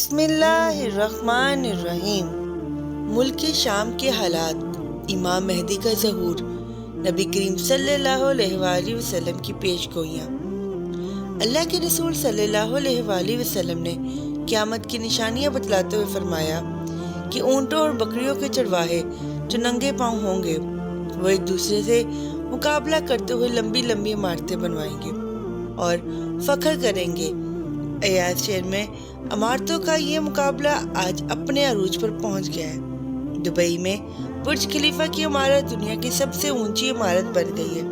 बिस्मिल्लाहिर्रहमानिर्रहीम। मुल्क शाम के हालात, इमाम मेहदी का ज़हूर, नबी करीम सल्लल्लाहु अलैहि वसल्लम की पेशगोइयाँ। अल्लाह के रसूल सल्लल्लाहु अलैहि वसल्लम ने क़यामत की निशानियाँ बतलाते हुए फरमाया कि ऊँटों और बकरियों के चरवाहे जो नंगे पाँव होंगे वो एक दूसरे से मुकाबला करते हुए लंबी लंबी इमारतें बनवाएंगे और फख्र करेंगे। अयाज शेर में इमारतों का ये मुकाबला आज अपने अरूज पर पहुंच गया है। दुबई में बुर्ज खलीफा की इमारत दुनिया की सबसे ऊंची इमारत बन गई है,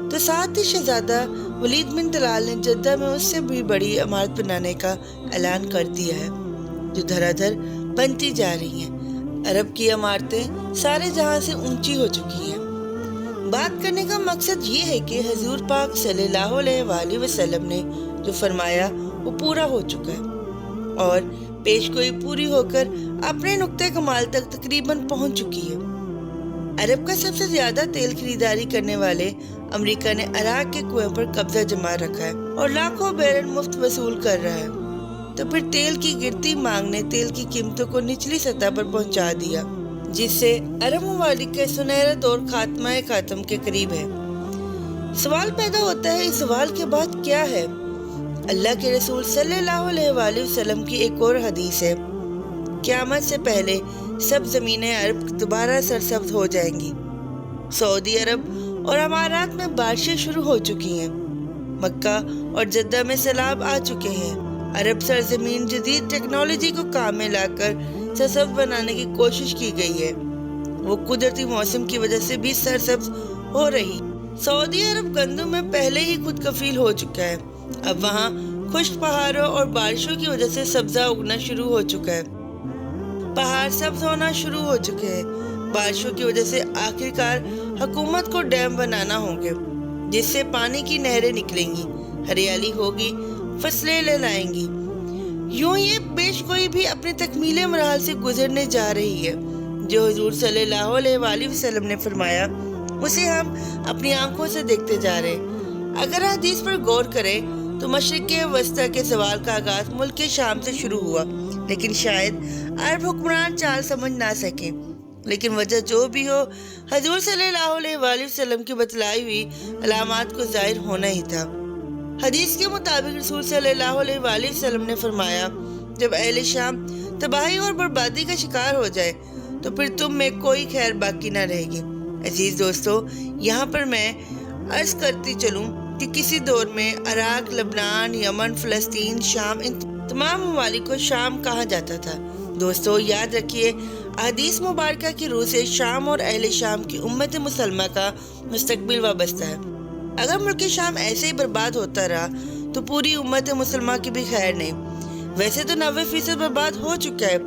तो साथ ही शहजादा वलीद बिन तलाल ने जद्दा में उससे भी बड़ी इमारत बनाने का ऐलान कर दिया है, जो धड़ाधड़ बनती जा रही हैं। अरब की इमारतें सारे जहां से ऊंची हो चुकी हैं। बात करने का मकसद ये है कि हुजूर पाक सल्लल्लाहु अलैहि वसल्लम ने जो फरमाया वो पूरा हो चुका है और पेशगोई पूरी होकर अपने नुक्ते कमाल तक तकरीबन पहुंच चुकी है। अरब का सबसे ज्यादा तेल खरीदारी करने वाले अमेरिका ने इराक के कुएं पर कब्जा जमा रखा है और लाखों बैरल मुफ्त वसूल कर रहा है। तो फिर तेल की गिरती मांग ने तेल की कीमतों को निचली सतह पर पहुंचा दिया, जिससे अरब ममालिक का सुनहरा दौर खात्मा खात्म के करीब है। सवाल पैदा होता है, इस सवाल के बाद क्या है? अल्लाह के रसूल सल्लल्लाहु अलैहि वसल्लम की एक और हदीस है, क़यामत से पहले सब ज़मीनें अरब दोबारा सरसब्ज हो जाएंगी। सऊदी अरब और अमारात में बारिशें शुरू हो चुकी हैं। मक्का और जद्दा में सैलाब आ चुके हैं। अरब सरजमीन जदीद टेक्नोलॉजी को काम में लाकर सरसब्ज बनाने की कोशिश की गई है। वो कुदरती मौसम की वजह से भी सरसब्ज हो रही। सऊदी अरब गंदम में पहले ही खुद कफील हो चुका है। अब वहाँ खुश्क पहाड़ों और बारिशों की वजह से सब्जा उगना शुरू हो चुका है। पहाड़ सब्ज होना शुरू हो चुके हैं। बारिशों की वजह से आखिरकार हुकूमत को डैम बनाना होंगे, जिससे पानी की नहरें निकलेंगी, हरियाली होगी, फसलें लहलाएंगी। यूं ये पेशगोई भी अपने तकमीले मरहल से गुजरने जा रही है। जो हुजूर सल्लल्लाहु अलैहि वसल्लम ने फरमाया उसे हम अपनी आंखों से देखते जा रहे हैं। अगर हदीस पर गौर करें तो मशरिक़ वस्ता के ज़वाल का आगाज मुल्क शाम से शुरू हुआ, लेकिन शायद अरब हुक्मरान चाल समझ ना सके। लेकिन वजह जो भी हो, हुजूर सल्लल्लाहु अलैहि वसल्लम की बतलाई हुई अलामात को जाहिर होना ही था। हदीस के मुताबिक रसूल सल्लल्लाहु अलैहि वसल्लम ने फरमाया, जब अहले शाम तबाही और बर्बादी का शिकार हो जाए तो फिर तुम में कोई खैर बाकी ना रहेगी। अजीज दोस्तों, यहाँ पर मैं अर्ज करती चलूँ कि किसी दौर में इराक, लबनान, यमन, फ़लस्तीन, शाम, इन तमाम ममालिक को शाम कहा जाता था। दोस्तों याद रखिए, हदीस मुबारका की रूह से शाम और अहले शाम की उम्मत मुसलमा का मुस्तकबिल वाबस्ता है। अगर मुल्क शाम ऐसे ही बर्बाद होता रहा तो पूरी उम्मत मुसलमा की भी खैर नहीं। वैसे तो 90% बर्बाद हो चुका है।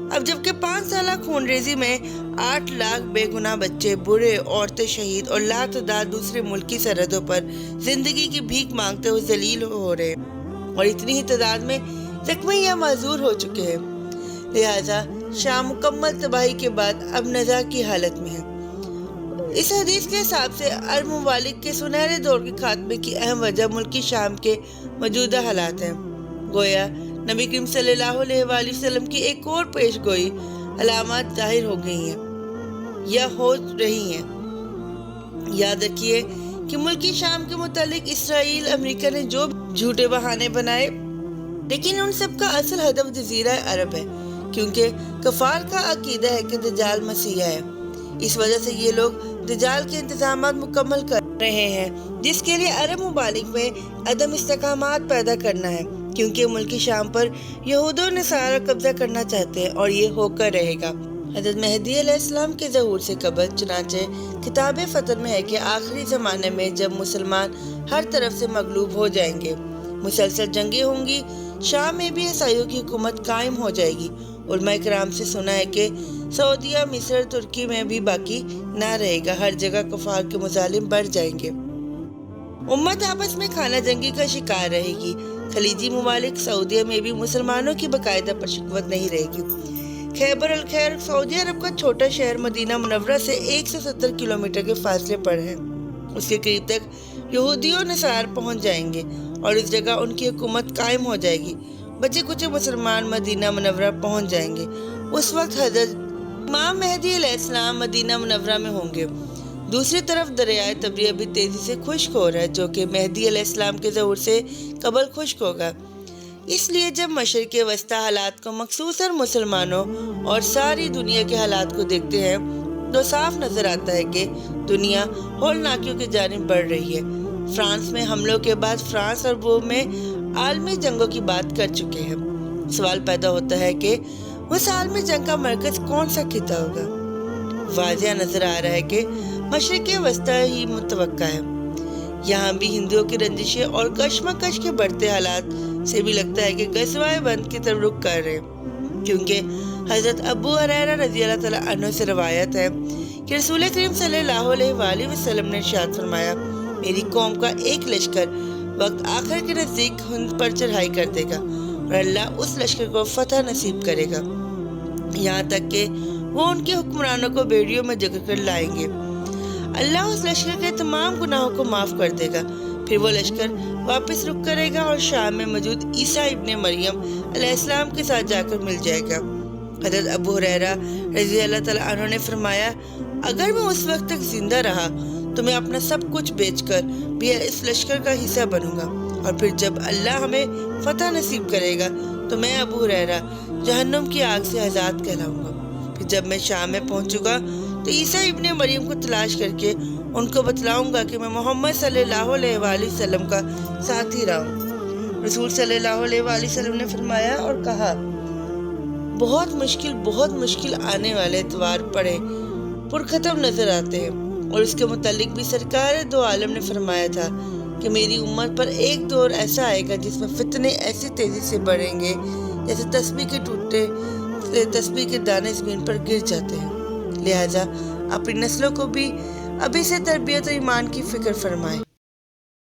अब जबकि 5 साल खूनरेजी में 8 लाख बेगुनाह बच्चे, बूढ़े, औरतें शहीद और लातादाद दूसरे मुल्क की सरहदों पर जिंदगी की भीख मांगते हुए जलील हो रहे हैं और इतनी ही तादाद में जख्मी या माजूर हो चुके हैं। लिहाजा शाम मुकम्मल तबाही के बाद अब नज़ा की हालत में है। इस हदीस के हिसाब से अरब ममालिक के सुनहरे दौर के खात्मे की अहम वजह मुल्क शाम के मौजूदा हालात हैं। गोया नबी करीम सल्लल्लाहु अलैहि वसल्लम की एक और पेशगोई अलामात जाहिर हो गई हैं या हो रही हैं। याद रखिए कि मुल्क शाम के मुतालिक इसराइल, अमेरिका ने जो झूठे बहाने बनाए, लेकिन उन सब का असल हदफ जजीरा अरब है, क्योंकि कफार का अकीदा है कि दज्जाल मसीहा है। इस वजह से ये लोग दज्जाल के इंतजामात मुकम्मल कर रहे हैं, जिसके लिए अरब ममालिक में अदम इस्तेकामात पैदा करना है, क्योंकि मुल्क शाम पर यहूद और नसारा कब्जा करना चाहते हैं और ये होकर रहेगा। हज़रत मेहदी अलैहिस्सलाम के ज़हूर से कबल चुनांचे किताब फतर में है कि आखिरी ज़माने में जब मुसलमान हर तरफ से मगलूब हो जाएंगे, मुसलसल जंगें होंगी, शाम में भी ईसाइयों की हुकूमत कायम हो जाएगी। उलमा किराम से सुना है कि सऊदीया, मिस्र, तुर्की में भी बाकी ना रहेगा, हर जगह कुफार के मुजालिम बढ़ जाएंगे। उम्मत आपस में खाना जंगी का शिकार रहेगी। खलीजी ममालिक सऊदीया में भी मुसलमानों की बाकायदा परशिकवत नहीं रहेगी। खैबर अल खैर सऊदी अरब का छोटा शहर मदीना मुनव्वरा से 170 किलोमीटर के फासले पर है। उसके करीब तक यहूदी और नसार पहुंच जाएंगे और इस जगह उनकी हुकूमत कायम हो जाएगी। بچے کچھ مسلمان مدینہ منورہ پہنچ جائیں گے۔ اس وقت حضرت امام مہدی علیہ السلام مدینہ منورہ میں ہوں گے۔ دوسری طرف دریائے تبریہ بھی تیزی سے خشک ہو رہا ہے، جو کہ مہدی علیہ السلام کے ظہور سے قبل خشک ہوگا۔ اس لیے جب مشرق وسطی حالات کو مخصوصاً مسلمانوں اور ساری دنیا کے حالات کو دیکھتے ہیں تو صاف نظر آتا ہے کہ دنیا ہولناکیوں کی جانب بڑھ رہی ہے۔ فرانس میں حملوں کے بعد فرانس اور روم میں عالمی جنگوں کی بات کر چکے ہیں۔ سوال پیدا ہوتا ہے کہ اس عالمی جنگ کا مرکز کون سا خطہ ہوگا؟ واضح نظر آ رہا ہے کہ مشرق وسطی ہی متوقع ہے۔ یہاں بھی ہندوؤں کی رنجشیں اور کشمکش کے بڑھتے حالات سے بھی لگتا ہے کہ غزوہ بند کی طرف رخ کر رہے ہیں، کیونکہ حضرت ابو ہریرہ رضی اللہ تعالیٰ عنہ سے روایت ہے کہ رسول کریم صلی اللہ علیہ وآلہ وسلم نے ارشاد فرمایا، میری قوم کا ایک لشکر وقت آخر کے نزدیک ہند پر چڑھائی کر دے گا اور اللہ اس لشکر کو فتح نصیب کرے گا، یہاں تک کہ وہ ان کے حکمرانوں کو بیڑیوں میں جکڑ کر لائیں گے۔ اللہ اس لشکر کے تمام گناہوں کو معاف کر دے گا، پھر وہ لشکر واپس رخ کرے گا اور شام میں موجود عیسیٰ ابن مریم علیہ السلام کے ساتھ جا کر مل جائے گا۔ حضرت ابو ہریرہ رضی اللہ تعالیٰ عنہ نے فرمایا، اگر میں اس وقت تک زندہ رہا تو میں اپنا سب کچھ بیچ کر بھی اس لشکر کا حصہ بنوں گا، اور پھر جب اللہ ہمیں فتح نصیب کرے گا تو میں ابو ہریرہ جہنم کی آگ سے آزاد کہلاؤں گا۔ پھر جب میں شام میں پہنچوں گا تو عیسیٰ ابن مریم کو تلاش کر کے ان کو بتلاؤں گا کہ میں محمد صلی اللہ علیہ وآلہ وسلم کا ساتھی رہا ہوں۔ رسول صلی اللہ علیہ وآلہ وسلم نے فرمایا اور کہا، بہت مشکل آنے والے اتوار پڑے پرختم نظر آتے ہیں، اور اس کے متعلق بھی سرکار دو عالم نے فرمایا تھا کہ میری امت پر ایک دور ایسا آئے گا جس میں فتنے ایسی تیزی سے بڑھیں گے جیسے تسبیح کے دانے زمین پر گر جاتے ہیں۔ لہٰذا اپنی نسلوں کو بھی ابھی سے تربیت و ایمان کی فکر فرمائے۔